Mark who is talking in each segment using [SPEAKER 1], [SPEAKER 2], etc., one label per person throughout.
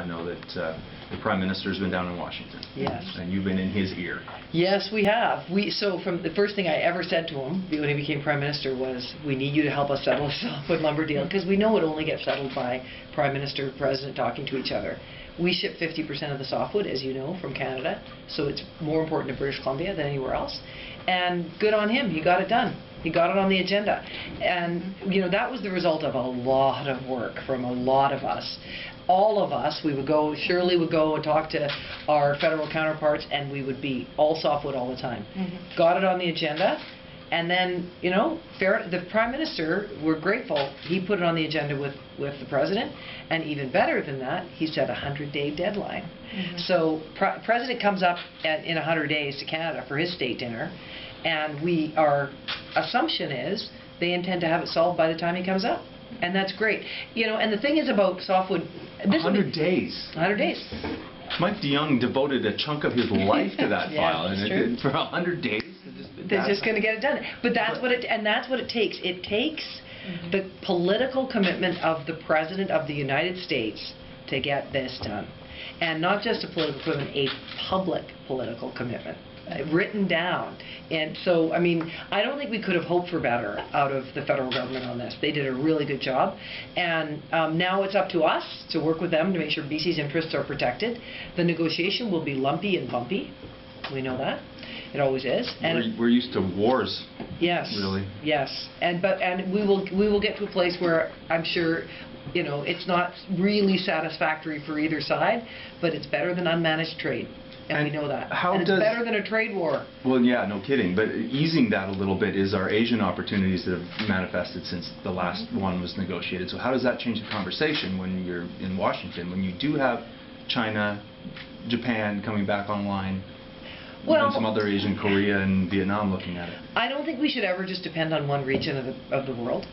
[SPEAKER 1] know that the Prime Minister's been down in Washington.
[SPEAKER 2] Yes.
[SPEAKER 1] And you've been in his ear.
[SPEAKER 2] Yes, we have. So from the first thing I ever said to him when he became Prime Minister was, we need you to help us settle this softwood lumber deal, because we know it only gets settled by Prime Minister, President talking to each other. We ship 50% of the softwood, as you know, from Canada, so it's more important to British Columbia than anywhere else. And good on him, he got it done. He got it on the agenda. And, you know, that was the result of a lot of work from a lot of us. All of us, we would go, Shirley would go and talk to our federal counterparts, and we would be all softwood all the time. Got it on the agenda, and then, you know, the Prime Minister, we're grateful, he put it on the agenda with the President, and even better than that, he set a 100-day deadline. So President comes up in 100 days to Canada for his state dinner, and our assumption is they intend to have it solved by the time he comes up. And that's great. You know, and the thing is about softwood...
[SPEAKER 1] 100 days.
[SPEAKER 2] 100 days.
[SPEAKER 1] Mike DeYoung devoted a chunk of his life to that
[SPEAKER 2] Yeah,
[SPEAKER 1] file, and
[SPEAKER 2] true.
[SPEAKER 1] for 100 days,
[SPEAKER 2] They're just going to get it done. But that's what it takes. It takes the political commitment of the President of the United States to get this done. And not just a political commitment, a public political commitment. Written down. And so, I mean, I don't think we could have hoped for better out of the federal government on this. They did a really good job. And now it's up to us to work with them to make sure BC's interests are protected. The negotiation will be lumpy and bumpy. We know that. It always is. And
[SPEAKER 1] we're used to wars.
[SPEAKER 2] Yes.
[SPEAKER 1] Really.
[SPEAKER 2] Yes. And we will get to a place where I'm sure, you know, it's not really satisfactory for either side, but it's better than unmanaged trade. And we know that. And it's better than a trade war.
[SPEAKER 1] Well, yeah, no kidding. But easing that a little bit is our Asian opportunities that have manifested since the last one was negotiated. So how does that change the conversation when you're in Washington, when you do have China, Japan coming back online, and some other Asian, Korea and Vietnam looking at it?
[SPEAKER 2] I don't think we should ever just depend on one region of the world.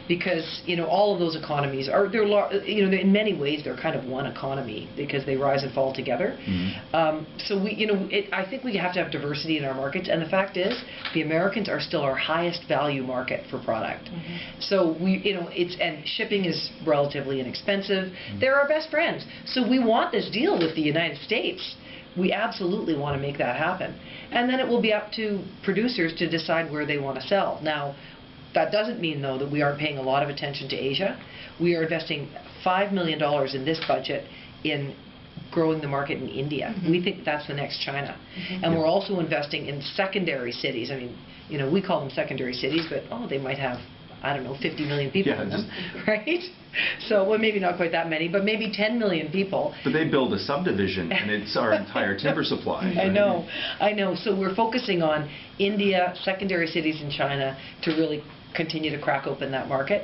[SPEAKER 2] Because, you know, all of those economies are, you know, in many ways they're kind of one economy because they rise and fall together. So I think we have to have diversity in our markets, and the fact is, the Americans are still our highest value market for product. So and shipping is relatively inexpensive. They're our best friends. So we want this deal with the United States. We absolutely want to make that happen. And then it will be up to producers to decide where they want to sell. Now, that doesn't mean, though, that we aren't paying a lot of attention to Asia. We are investing $5 million in this budget in growing the market in India. We think that's the next China. And we're also investing in secondary cities. I mean, you know, we call them secondary cities, but, they might have, I don't know, 50 million people in them, right? So, well, maybe not quite that many, but maybe 10 million people.
[SPEAKER 1] But they build a subdivision, and it's our entire timber supply.
[SPEAKER 2] I know. So we're focusing on India, secondary cities in China, to really continue to crack open that market.